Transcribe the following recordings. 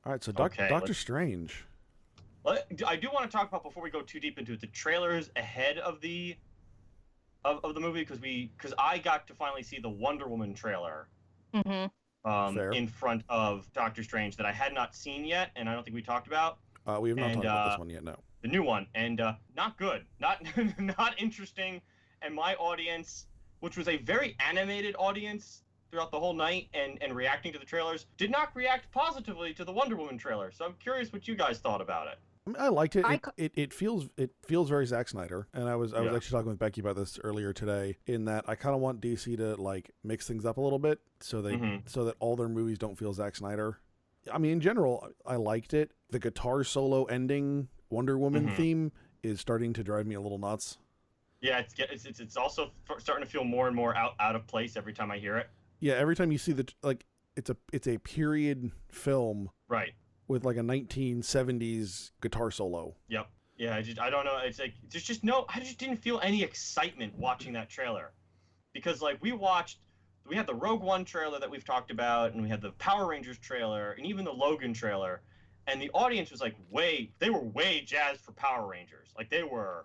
All right, so Okay, Doctor Strange. I do want to talk about, before we go too deep into it, the trailers ahead of the movie, because I got to finally see the Wonder Woman trailer Mm-hmm. Fair. in front of Doctor Strange that I had not seen yet, and I don't think we talked about. We have not talked about this one yet, no. The new one, and not good, not not interesting, and my audience, which was a very animated audience throughout the whole night and reacting to the trailers, did not react positively to the Wonder Woman trailer. So I'm curious what you guys thought about it. I mean, I liked it. It feels very Zack Snyder, and I was actually talking with Becky about this earlier today. In that, I kind of want DC to like mix things up a little bit, so that all their movies don't feel Zack Snyder. I mean, in general, I liked it. The guitar solo ending Wonder Woman theme is starting to drive me a little nuts. Yeah, it's also starting to feel more and more out of place every time I hear it. Yeah, every time you see it's a period film, right, with like a 1970s guitar solo. Yep. Yeah, I don't know. It's like there's just I just didn't feel any excitement watching that trailer, because like we had the Rogue One trailer that we've talked about, and we had the Power Rangers trailer, and even the Logan trailer, and the audience was like they were way jazzed for Power Rangers. Like they were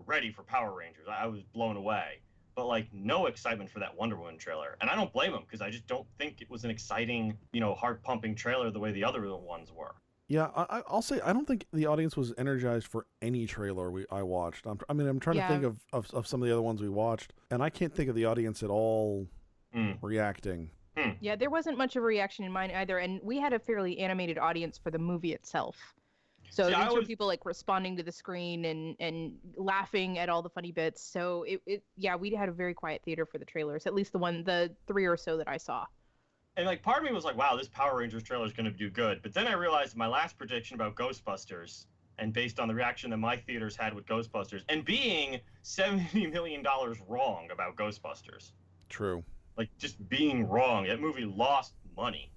ready for Power Rangers. I was blown away. But like no excitement for that Wonder Woman trailer. And I don't blame them, because I just don't think it was an exciting, heart-pumping trailer the way the other ones were. Yeah, I'll say I don't think the audience was energized for any trailer I watched. I'm trying to think of some of the other ones we watched, and I can't think of the audience at all reacting. Yeah, there wasn't much of a reaction in mine either, and we had a fairly animated audience for the movie itself. So these were people like responding to the screen and laughing at all the funny bits. So we had a very quiet theater for the trailers, at least the 3 or so that I saw. And like part of me was like, wow, this Power Rangers trailer is going to do good. But then I realized my last prediction about Ghostbusters, and based on the reaction that my theaters had with Ghostbusters, and being $70 million wrong about Ghostbusters. True. Like just being wrong. That movie lost money.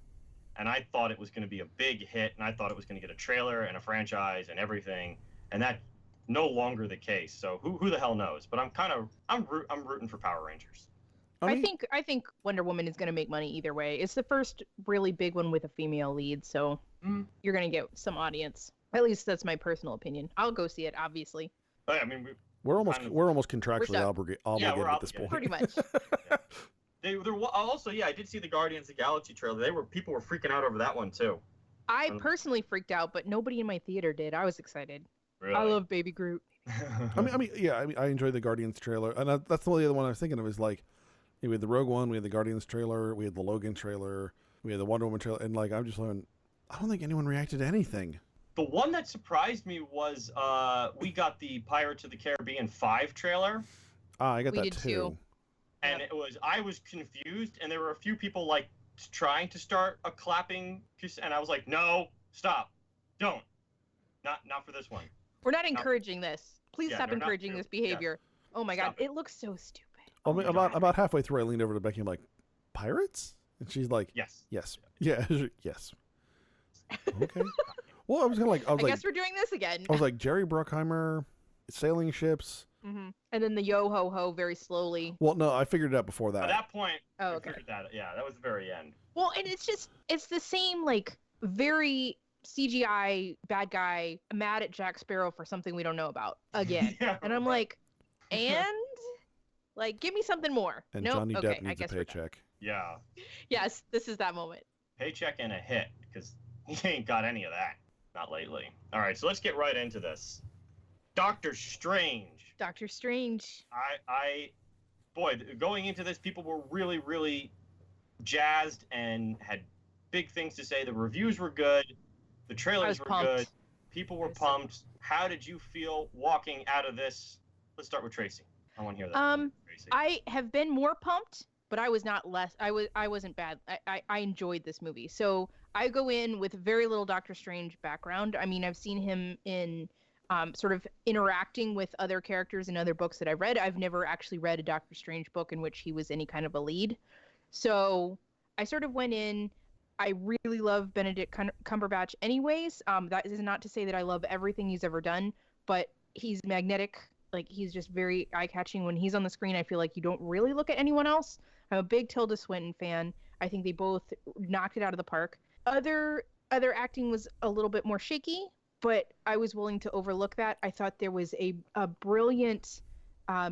And I thought it was going to be a big hit, and I thought it was going to get a trailer and a franchise and everything, and that's no longer the case. So who the hell knows? But I'm rooting for Power Rangers. I think Wonder Woman is going to make money either way. It's the first really big one with a female lead, so you're going to get some audience. At least that's my personal opinion. I'll go see it, obviously. I mean, we're almost contractually obligated at this point. Pretty much. Also, I did see the Guardians of the Galaxy trailer. People were freaking out over that one too. I personally freaked out, but nobody in my theater did. I was excited. Really? I love Baby Groot. I enjoyed the Guardians trailer, and that's the only other one I was thinking of. Is like, we had the Rogue One, we had the Guardians trailer, we had the Logan trailer, we had the Wonder Woman trailer, and like I'm just like, I don't think anyone reacted to anything. The one that surprised me was we got the Pirates of the Caribbean 5 trailer. I got that too. And I was confused, and there were a few people like trying to start a clapping, and I was like, no, stop, don't, not for this one. We're not encouraging this. Please stop encouraging this behavior. Yeah. Oh my God, it looks so stupid. About halfway through, I leaned over to Becky and I'm like, pirates? And she's like, yes. Yeah, yes. Okay. Well, I was kind of like, I guess we're doing this again. I was like, Jerry Bruckheimer, sailing ships. Mm-hmm. And then the yo ho ho very slowly. Well, no, I figured it out before that. At that point, okay. That was the very end. Well, and it's the same, like, very CGI bad guy mad at Jack Sparrow for something we don't know about again. And I'm like, like, give me something more. And Johnny Depp needs a paycheck. Yeah. Yes, this is that moment. Paycheck and a hit, because he ain't got any of that. Not lately. All right, so let's get right into this. Doctor Strange. Boy, going into this, people were really, really jazzed and had big things to say. The reviews were good. The trailers were good. People were pumped. How did you feel walking out of this? Let's start with Tracy. I want to hear that. Tracy. I have been more pumped, but I was not less. I wasn't bad. I enjoyed this movie. So I go in with very little Doctor Strange background. I mean, I've seen him in sort of interacting with other characters in other books that I've read. I've never actually read a Doctor Strange book in which he was any kind of a lead. So I sort of went in. I really love Benedict Cumberbatch anyways. That is not to say that I love everything he's ever done, but he's magnetic. Like, he's just very eye-catching. When he's on the screen, I feel like you don't really look at anyone else. I'm a big Tilda Swinton fan. I think they both knocked it out of the park. Other other acting was a little bit more shaky, but I was willing to overlook that. I thought there was a brilliant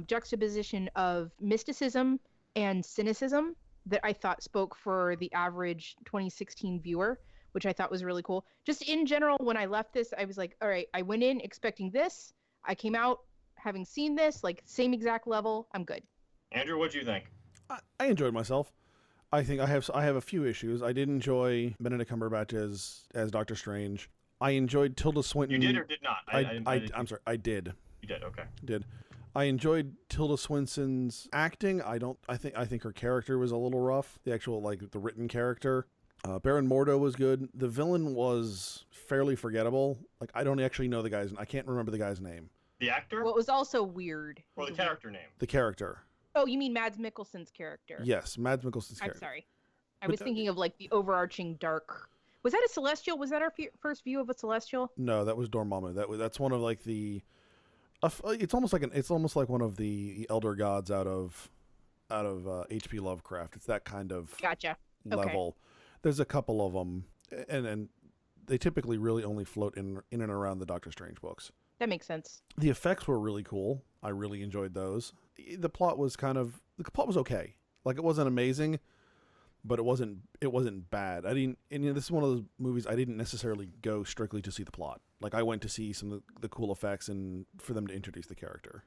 juxtaposition of mysticism and cynicism that I thought spoke for the average 2016 viewer, which I thought was really cool. Just in general, when I left this, I was like, all right, I went in expecting this. I came out having seen this, like same exact level. I'm good. Andrew, what do you think? I enjoyed myself. I think I have a few issues. I did enjoy Benedict Cumberbatch as Doctor Strange. I enjoyed Tilda Swinton. You did or did not? I'm sorry. I did. You did. Okay. Did. I enjoyed Tilda Swinton's acting. I think her character was a little rough. The actual the written character. Baron Mordo was good. The villain was fairly forgettable. Like I don't actually know the guy's. I can't remember the guy's name. The actor? Well, it was also weird. Or the character name? The character. Oh, you mean Mads Mikkelsen's character? Yes, Mads Mikkelsen's character. I'm sorry. I was thinking of the overarching dark. Was that a Celestial? Was that our first view of a Celestial? No, that was Dormammu. That's one of the. It's almost like one of the elder gods out of H.P. Lovecraft. It's that kind of gotcha level. Okay. There's a couple of them, and they typically really only float in and around the Doctor Strange books. That makes sense. The effects were really cool. I really enjoyed those. The plot was okay. Like it wasn't amazing, but it wasn't bad. I didn't. And this is one of those movies I didn't necessarily go strictly to see the plot. Like I went to see some of the cool effects and for them to introduce the character.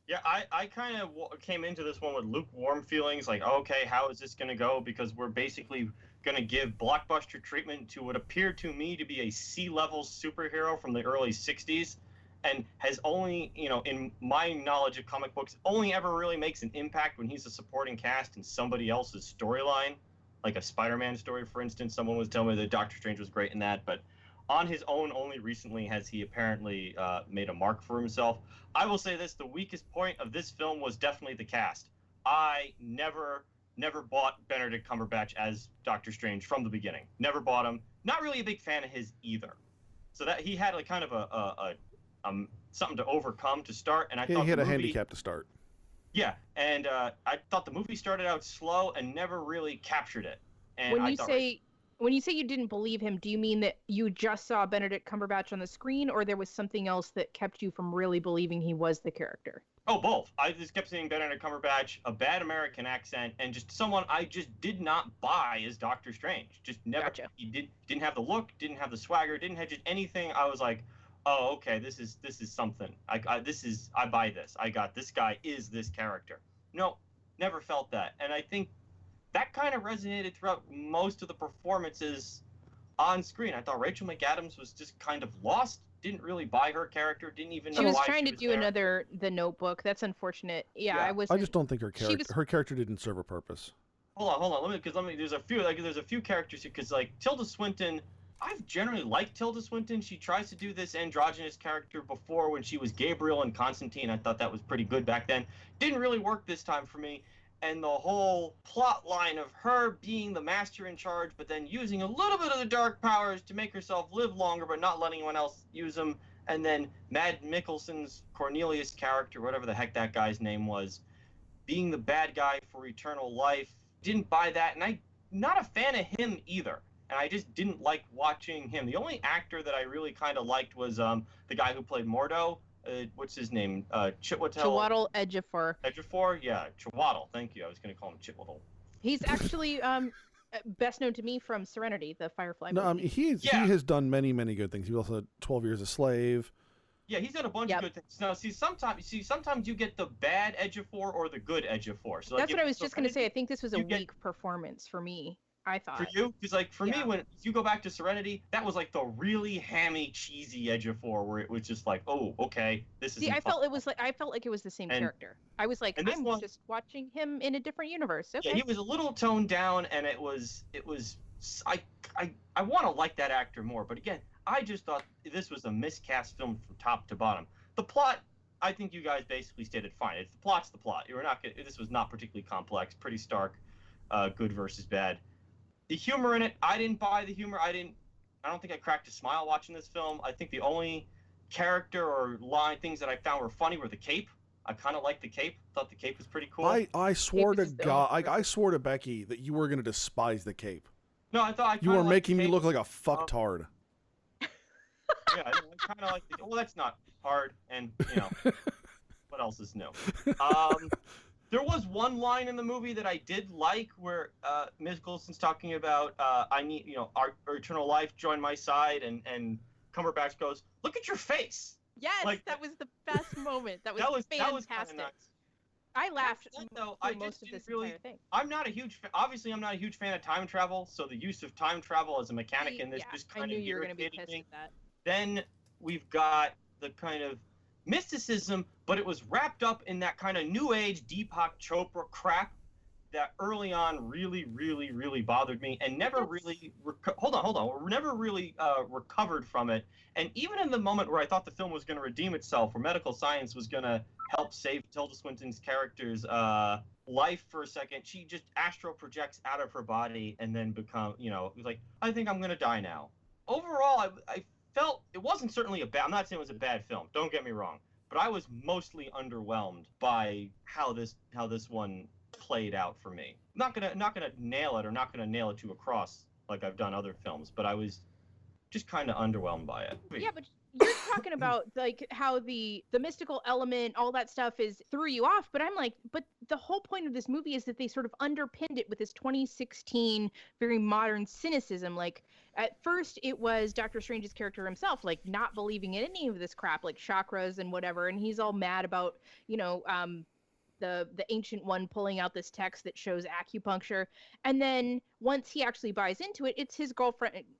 Yeah, I kind of came into this one with lukewarm feelings. Like, okay, how is this going to go? Because we're basically going to give blockbuster treatment to what appeared to me to be a C-level superhero from the early 60s. And has only, in my knowledge of comic books, only ever really makes an impact when he's a supporting cast in somebody else's storyline. Like a Spider-Man story, for instance. Someone was telling me that Doctor Strange was great in that. But on his own, only recently has he apparently made a mark for himself. I will say this, the weakest point of this film was definitely the cast. I never bought Benedict Cumberbatch as Doctor Strange from the beginning. Never bought him. Not really a big fan of his either. So that he had kind of a something to overcome to start, and I thought he had a handicap to start. Yeah, and I thought the movie started out slow and never really captured it. And when you say you didn't believe him, do you mean that you just saw Benedict Cumberbatch on the screen, or there was something else that kept you from really believing he was the character? Oh, both. I just kept seeing Benedict Cumberbatch, a bad American accent, and just someone I just did not buy as Doctor Strange. Just never. Gotcha. He didn't have the look, didn't have the swagger, didn't have just anything. I was like, oh, okay, this is something. I buy this. I got this guy is this character. No, never felt that, and I think that kind of resonated throughout most of the performances on screen. I thought Rachel McAdams was just kind of lost. Didn't really buy her character. Didn't even know why she was trying to do another The Notebook. That's unfortunate. Yeah. I just don't think her character didn't serve a purpose. Hold on. Let me. There's a few characters here because Tilda Swinton. I've generally liked Tilda Swinton. She tries to do this androgynous character before when she was Gabriel in Constantine. I thought that was pretty good back then. Didn't really work this time for me. And the whole plot line of her being the master in charge, but then using a little bit of the dark powers to make herself live longer, but not letting anyone else use them. And then Mads Mikkelsen's Cornelius character, whatever the heck that guy's name was, being the bad guy for eternal life. Didn't buy that. And I'm not a fan of him either. And I just didn't like watching him. The only actor that I really kind of liked was the guy who played Mordo. What's his name? Chiwetel Ejiofor. Ejiofor? Yeah, Chiwetel. Thank you. I was going to call him Chiwetel. He's actually best known to me from Serenity, the Firefly movie. No, he has done many, many good things. He also had 12 Years a Slave. Yeah, he's done a bunch of good things. Now, sometimes you get the bad Ejiofor or the good Ejiofor. So that's what I was just going to say. I think this was a weak performance for me. I thought. For you? Because for me, when you go back to Serenity, that was the really hammy, cheesy Ejiofor where it was just oh, okay, this is. See, I felt like it was the same character. I was like, I'm just watching him in a different universe. Okay. Yeah, he was a little toned down, and it was. I want to like that actor more, but again, I just thought this was a miscast film from top to bottom. The plot, I think you guys basically stated fine. The plot's the plot. This was not particularly complex, pretty stark, good versus bad. The humor in it, I didn't buy the humor. I don't think I cracked a smile watching this film. I think the only character or things that I found were funny were the cape. I kind of liked the cape. Thought the cape was pretty cool. I swore to God, I swore to Becky that you were going to despise the cape. No, I thought you were making me look like a fucktard. Yeah, I kind of like. Well, that's not hard, and what else is new? There was one line in the movie that I did like, where Ms. Coulson's talking about, I need, our eternal life, join my side, and Cumberbatch goes, "Look at your face." Yes, like, that was the best moment. That was fantastic. That was kind of nuts. I laughed though, through most of this entire thing. Obviously, I'm not a huge fan of time travel, so the use of time travel as a mechanic in this just kind of irritated me. Then we've got the kind of mysticism, but it was wrapped up in that kind of New Age Deepak Chopra crap that early on really, really, really bothered me, and never really never really recovered from it. And even in the moment where I thought the film was going to redeem itself, where medical science was going to help save Tilda Swinton's character's life for a second, she just astral projects out of her body and then it was like, I think I'm going to die now. Overall, I felt it wasn't certainly I'm not saying it was a bad film, don't get me wrong, but I was mostly underwhelmed by how this one played out for me. Not gonna nail it, or not gonna nail it to a cross like I've done other films, but I was just kind of underwhelmed by it. Yeah, but you're talking about like how the mystical element, all that stuff threw you off, but I'm like, but the whole point of this movie is that they sort of underpinned it with this 2016 very modern cynicism. Like at first it was Doctor Strange's character himself, like not believing in any of this crap, like chakras and whatever, and he's all mad about, the ancient one pulling out this text that shows acupuncture. And then once he actually buys into it, it's his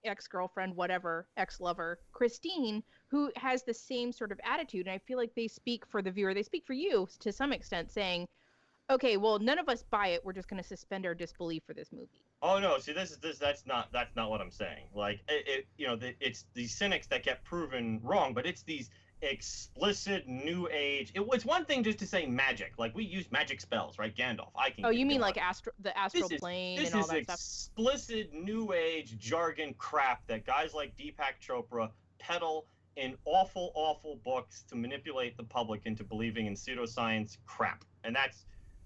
ex-girlfriend, whatever, ex-lover, Christine, who has the same sort of attitude. And I feel like they speak for the viewer. They speak for you to some extent, saying, okay, well, none of us buy it. We're just going to suspend our disbelief for this movie. Oh no! See, that's not what I'm saying. Like it's these cynics that get proven wrong, but it's these explicit New Age. It's one thing just to say magic, like we use magic spells, right? Gandalf. Oh, you mean like the astral plane and all that stuff? This is explicit New Age jargon crap that guys like Deepak Chopra peddle in awful, awful books to manipulate the public into believing in pseudoscience crap. And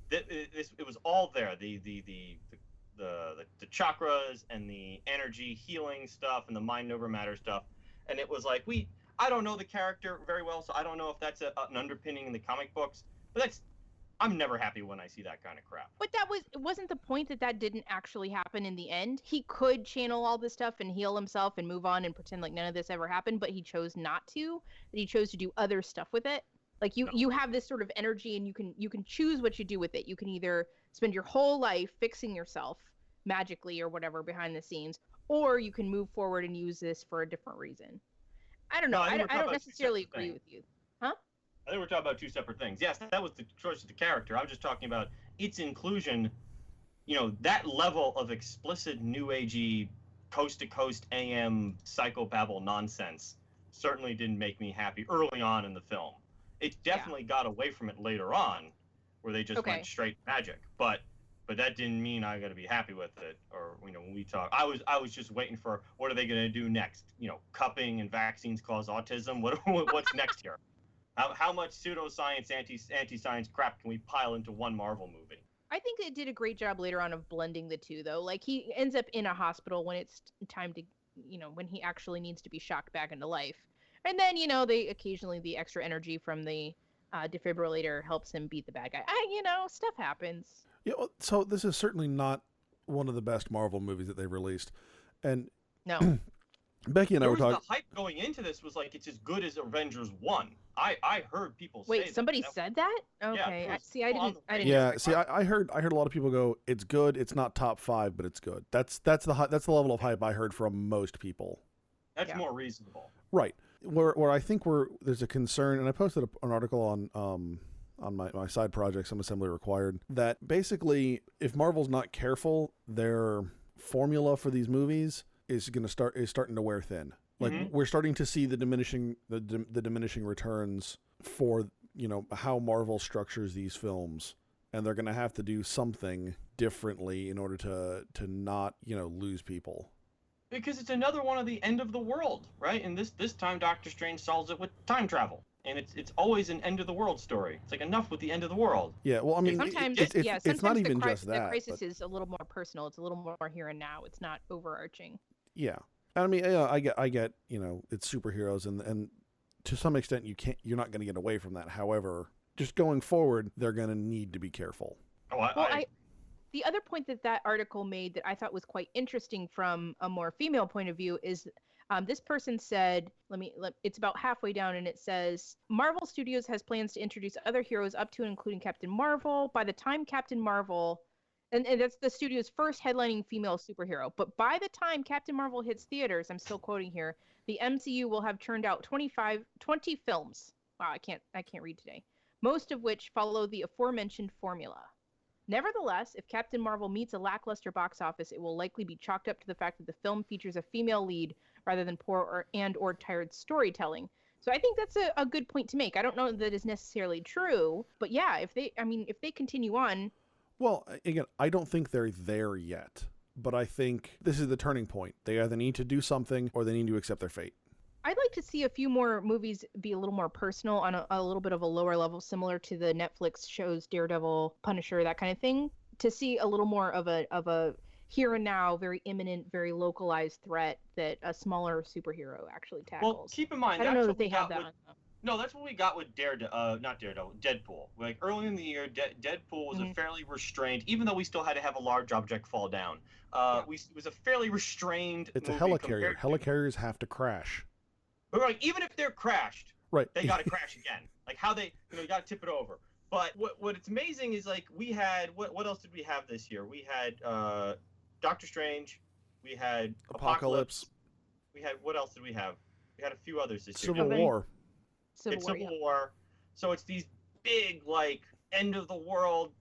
it was all there. The chakras and the energy healing stuff and the mind over matter stuff, and it was like I don't know the character very well, so I don't know if that's an underpinning in the comic books. But I'm never happy when I see that kind of crap. But wasn't the point that didn't actually happen in the end. He could channel all this stuff and heal himself and move on and pretend like none of this ever happened, but he chose not to. That he chose to do other stuff with it. Like you have this sort of energy, and you can choose what you do with it. You can either spend your whole life fixing yourself magically or whatever behind the scenes, or you can move forward and use this for a different reason. I don't know. No, I don't necessarily agree with you. Huh? I think we're talking about two separate things. Yes, that was the choice of the character. I was just talking about its inclusion, that level of explicit New Agey, coast-to-coast AM psychobabble nonsense certainly didn't make me happy early on in the film. It definitely got away from it later on, where they just went straight magic. But that didn't mean I got to be happy with it. Or when we talk, I was just waiting for what are they going to do next? Cupping and vaccines cause autism. What's next here? How much pseudoscience, anti-science crap can we pile into one Marvel movie? I think it did a great job later on of blending the two, though. Like he ends up in a hospital when it's time to, when he actually needs to be shocked back into life. And then, they occasionally the extra energy from the defibrillator helps him beat the bad guy. Stuff happens. Yeah, so this is certainly not one of the best Marvel movies that they've released. And no. Becky and I were talking. The hype going into this was like it's as good as Avengers 1. I heard people say Wait, somebody said that? Okay. Yeah, I didn't. Yeah, see, I heard a lot of people go, it's good, it's not top 5, but it's good. That's the level of hype I heard from most people. That's more reasonable. Right. Where I think there's a concern, and I posted an article on my side project, Some Assembly Required, that basically if Marvel's not careful, their formula for these movies is starting to wear thin. Like we're starting to see the diminishing returns for how Marvel structures these films, and they're going to have to do something differently in order to not lose people. Because it's another one of the end of the world, right? And this time Doctor Strange solves it with time travel. and it's always an end of the world story. It's like, enough with the end of the world. Yeah, well, I mean, sometimes it's not even just the that. crisis is a little more personal. It's a little more here and now. It's not overarching. Yeah, I mean, I get, it's superheroes, and to some extent, you're not going to get away from that. However, just going forward, they're going to need to be careful. The other point that article made that I thought was quite interesting from a more female point of view is this person said, it's about halfway down, and it says, Marvel Studios has plans to introduce other heroes up to and including Captain Marvel. By the time Captain Marvel, and that's the studio's first headlining female superhero, but by the time Captain Marvel hits theaters, I'm still quoting here, the MCU will have churned out 20 films. Wow, I can't read today. Most of which follow the aforementioned formula. Nevertheless, if Captain Marvel meets a lackluster box office, it will likely be chalked up to the fact that the film features a female lead rather than poor or tired storytelling. So I think that's a good point to make. I don't know that is necessarily true, but yeah, if they continue on. Well, again, I don't think they're there yet, but I think this is the turning point. They either need to do something or they need to accept their fate. I'd like to see a few more movies be a little more personal on a little bit of a lower level, similar to the Netflix shows Daredevil, Punisher, that kind of thing, to see a little more of a here and now, very imminent, very localized threat that a smaller superhero actually tackles. Well, keep in mind, I don't know that they have that. No, that's what we got with Deadpool. Like, early in the year, Deadpool was a fairly restrained, even though we still had to have a large object fall down. It was a fairly restrained. It's a helicarrier. Helicarriers have to crash. But like, even if they're crashed, right, they got to crash again. Like, how they, you got to tip it over. But what it's amazing is, like, we had, what else did we have this year? We had Doctor Strange, we had Apocalypse. We had, what else did we have? We had a few others this year. Civil War. Civil War. So it's these big, like, end of the world,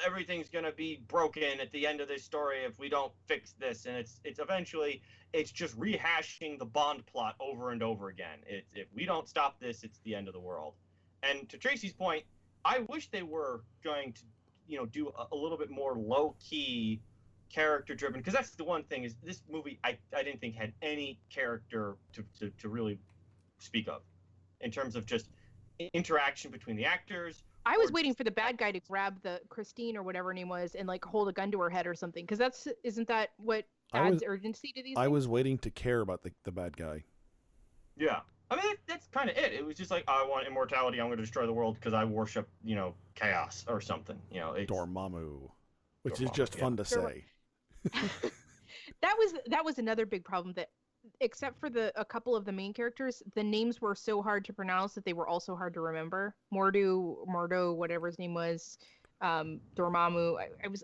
everything's going to be broken at the end of this story if we don't fix this. And it's eventually, it's just rehashing the Bond plot over and over again. If we don't stop this, it's the end of the world. And to Tracy's point, I wish they were going to, do a little bit more low-key, character-driven, because that's the one thing, is this movie I didn't think had any character to really speak of, in terms of just interaction between the actors. I was waiting for the bad guy to grab the Christine or whatever her name was and like hold a gun to her head or something, because isn't that what adds urgency to these things? I was waiting to care about the bad guy. Yeah. I mean, that's kind of it. It was just like, I want immortality, I'm going to destroy the world because I worship, chaos or something. Dormammu, which is just fun to say. That was another big problem, that except for a couple of the main characters, the names were so hard to pronounce that they were also hard to remember. Mordo, whatever his name was, Dormammu.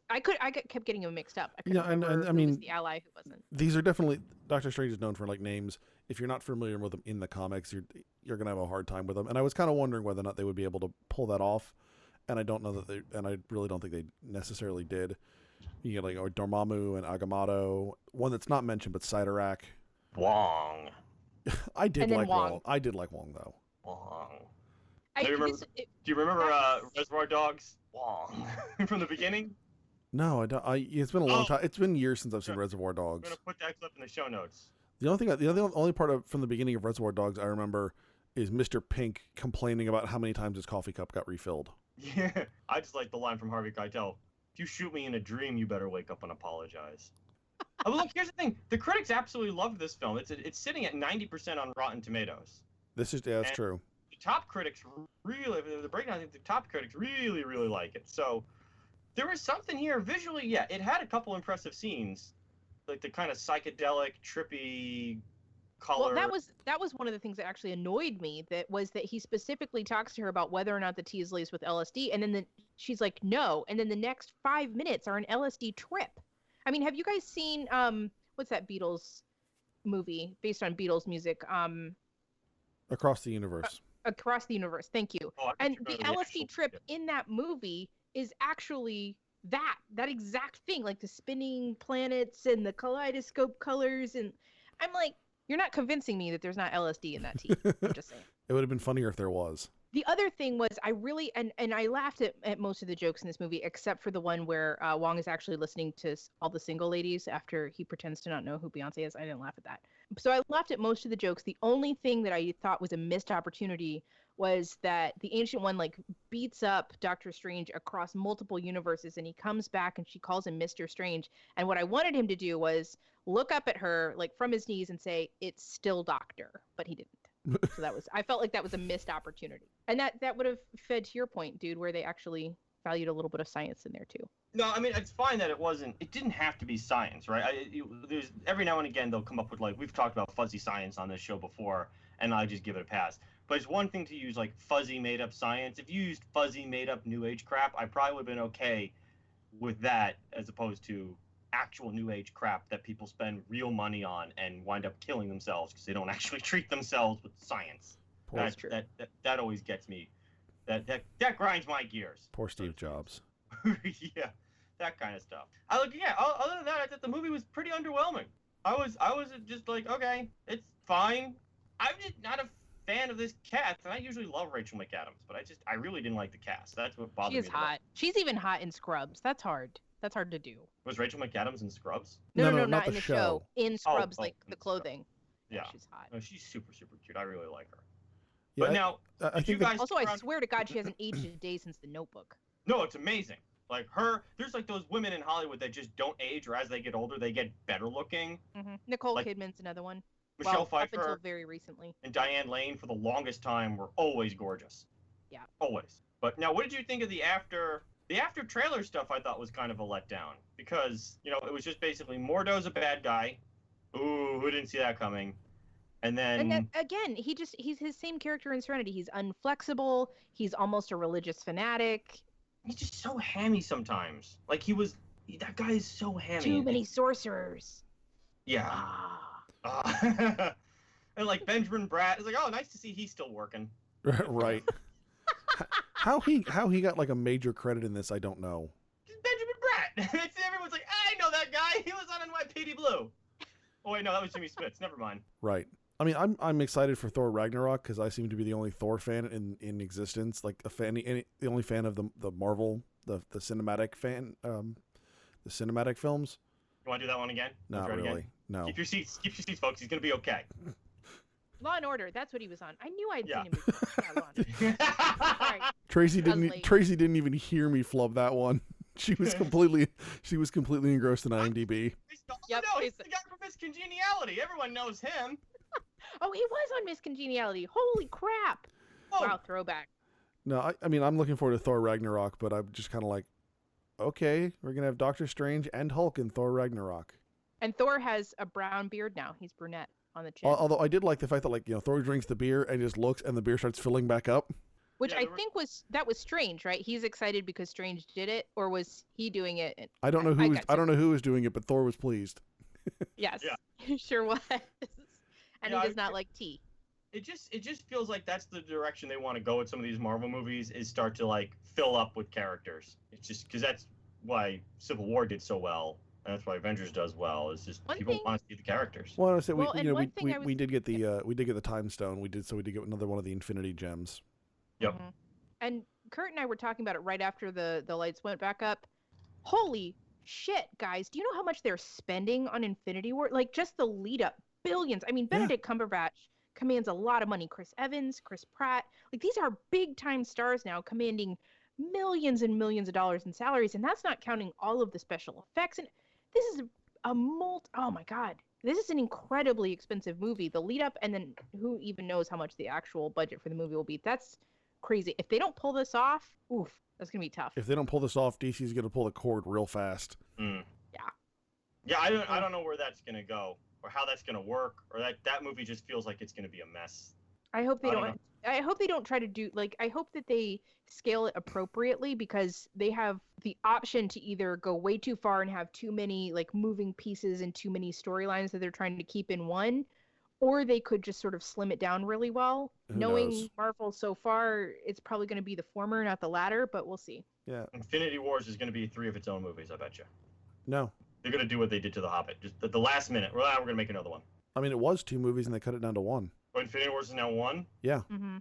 I kept getting them mixed up. I and I mean, was the ally who wasn't. These are definitely, Doctor Strange is known for like names. If you're not familiar with them in the comics, you're gonna have a hard time with them. And I was kind of wondering whether or not they would be able to pull that off. And I don't know that and I really don't think they necessarily did. You get like Dormammu and Agamotto. One that's not mentioned, but Sidorak. Wong. I did like Wong. I did like Wong though. Wong. Do you remember Reservoir Dogs? Wong. From the beginning? No, I don't. It's been a long time. It's been years since I've seen Reservoir Dogs. I'm gonna put that clip in the show notes. The only part from the beginning of Reservoir Dogs I remember is Mr. Pink complaining about how many times his coffee cup got refilled. Yeah, I just like the line from Harvey Keitel: "If you shoot me in a dream, you better wake up and apologize." Oh, look, here's the thing: the critics absolutely loved this film. It's sitting at 90% on Rotten Tomatoes. That's true. The top critics really, the breakdown, I think the top critics really, really like it. So there was something here visually. Yeah, it had a couple impressive scenes, like the kind of psychedelic, trippy color. Well, that was one of the things that actually annoyed me. That he specifically talks to her about whether or not the tea is laced with LSD, and then she's like, no, and then the next 5 minutes are an LSD trip. I mean, have you guys seen what's that Beatles movie based on Beatles music? Across the Universe. Across the Universe. Thank you. And the LSD trip in that movie is actually that exact thing, like the spinning planets and the kaleidoscope colors, and I'm like, you're not convincing me that there's not LSD in that tea. I'm just saying. It would have been funnier if there was. The other thing was, I really, and I laughed at most of the jokes in this movie, except for the one where Wong is actually listening to all the single ladies after he pretends to not know who Beyonce is. I didn't laugh at that. So I laughed at most of the jokes. The only thing that I thought was a missed opportunity was that the Ancient One like beats up Doctor Strange across multiple universes, and he comes back and she calls him Mr. Strange. And what I wanted him to do was look up at her like from his knees and say, "It's still Doctor," but he didn't. So I felt like that was a missed opportunity. And that would have fed to your point, dude, where they actually valued a little bit of science in there too. No, I mean, it's fine that it didn't have to be science, right? There's every now and again they'll come up with, like, we've talked about fuzzy science on this show before, and I just give it a pass. But it's one thing to use like fuzzy made up science. If you used fuzzy made up New Age crap, I probably would have been okay with that, as opposed to actual New Age crap that people spend real money on and wind up killing themselves because they don't actually treat themselves with science. That always gets me. That grinds my gears. Poor Steve Jobs. Yeah, that kind of stuff. Other than that, I thought the movie was pretty underwhelming. I was just like, okay, it's fine. I'm just not a fan of this cast, and I usually love Rachel McAdams, but I really didn't like the cast. That's what bothered me. She is hot. She's even hot in Scrubs. That's hard. That's hard to do. Was Rachel McAdams in Scrubs? No, not in the show. In Scrubs, like the clothing. Yeah, she's hot. No, she's super, super cute. I really like her. Yeah, but now, I think you guys also, I swear to God, she hasn't aged a day since The Notebook. No, it's amazing. Like there's like those women in Hollywood that just don't age, or as they get older, they get better looking. Mm-hmm. Nicole Kidman's another one. Michelle Pfeiffer, up until very recently, and Diane Lane for the longest time were always gorgeous. Yeah, always. But now, what did you think of the after trailer stuff? I thought was kind of a letdown because it was just basically Mordo's a bad guy. Ooh, who didn't see that coming? And then again, he's his same character in Serenity. He's unflexible. He's almost a religious fanatic. He's just so hammy sometimes. Like that guy is so hammy. Too many sorcerers. Yeah. And like Benjamin Bratt is like, oh, nice to see he's still working. Right. How he got like a major credit in this, I don't know. Benjamin Bratt. Everyone's like, I know that guy. He was on NYPD Blue. Oh wait, no, that was Jimmy Smits. Never mind. Right. I mean, I'm excited for Thor Ragnarok because I seem to be the only Thor fan in existence. Like the only fan of the Marvel, the cinematic fan, the cinematic films. You want to do that one again? Not really. Again? No. Keep your seats, folks. He's gonna be okay. Law and Order. That's what he was on. I knew I'd seen him before. Yeah, Law and Order. Sorry. Tracy didn't even hear me flub that one. She was completely engrossed in IMDb. Yep, no, he's the guy from Miss Congeniality. Everyone knows him. Oh, he was on Miss Congeniality. Holy crap! Oh. Wow, throwback. No, I mean, I'm looking forward to Thor Ragnarok, but I'm just kind of like, okay, we're gonna have Doctor Strange and Hulk in Thor Ragnarok. And Thor has a brown beard now. He's brunette on the chin. Although I did like the fact that Thor drinks the beer and just looks, and the beer starts filling back up. Which I think was Strange, right? He's excited because Strange did it, or was he doing it? I don't know who was doing it, but Thor was pleased. Yes, yeah. He sure was. And he does not like tea. It just feels like that's the direction they want to go with some of these Marvel movies, is start to like fill up with characters. It's just because that's why Civil War did so well, and that's why Avengers does well. It's just people want to see the characters. Well, I say we did get the Time Stone. We did get another one of the Infinity Gems. Yep. Mm-hmm. And Kurt and I were talking about it right after the lights went back up. Holy shit, guys! Do you know how much they're spending on Infinity War? Like just the lead up, billions. I mean, Benedict Cumberbatch commands a lot of money. Chris Evans, Chris Pratt, like these are big time stars now, commanding millions and millions of dollars in salaries, and that's not counting all of the special effects. And this is oh my god, this is an incredibly expensive movie. The lead up, and then who even knows how much the actual budget for the movie will be. That's crazy. If they don't pull this off, oof, that's gonna be tough. If they don't pull this off, DC's gonna pull the cord real fast. Mm. Yeah, I don't know where that's gonna go or how that's gonna work, or that movie just feels like it's gonna be a mess. I hope they don't. I hope they don't try to do I hope that they scale it appropriately, because they have the option to either go way too far and have too many like moving pieces and too many storylines that they're trying to keep in one, or they could just sort of slim it down really well. Knowing Marvel so far, it's probably going to be the former, not the latter, but we'll see. Yeah. Infinity Wars is going to be 3 of its own movies, I bet you. No. They're going to do what they did to The Hobbit. Just at the last minute, we're going to make another one. I mean, it was 2 movies and they cut it down to 1. Oh, Infinity Wars is now 1? Yeah. Mm-hmm.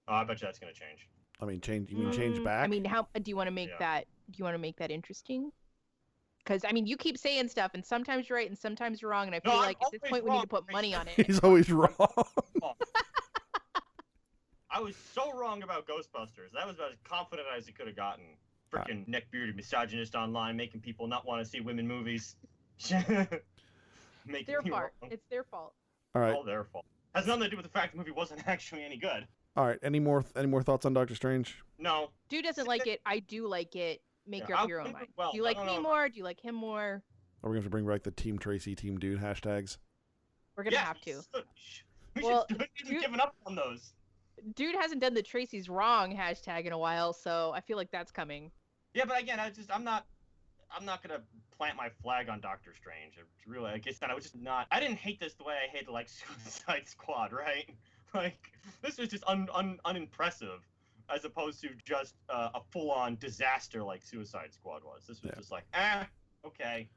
Oh, I bet you that's going to change. I mean, change. You mean change back? I mean, how do you want to make that? Do you want to make that interesting? Because I mean, you keep saying stuff, and sometimes you're right, and sometimes you're wrong, and I feel No, like at this point we need to put money on it. He's always wrong. I was so wrong about Ghostbusters. That was about as confident as he could have gotten. Freaking neck-bearded misogynist online, making people not want to see women movies. It's their fault. It's their fault. All right. All their fault. Has nothing to do with the fact the movie wasn't actually any good. All right. Any more thoughts on Doctor Strange? No. Dude doesn't like it. I do like it. Make up your own mind. Well, do you like me more? Do you like him more? Are we going to bring back the Team Tracy, Team Dude hashtags? We're going to have to. We should given up on those. Dude hasn't done the Tracy's wrong hashtag in a while, so I feel like that's coming. Yeah, but again, I'm not gonna plant my flag on Doctor Strange. Really, I guess I was just not. I didn't hate this the way I hated like Suicide Squad, right? Like this was just unimpressive, as opposed to just a full-on disaster like Suicide Squad was. This was just like, okay.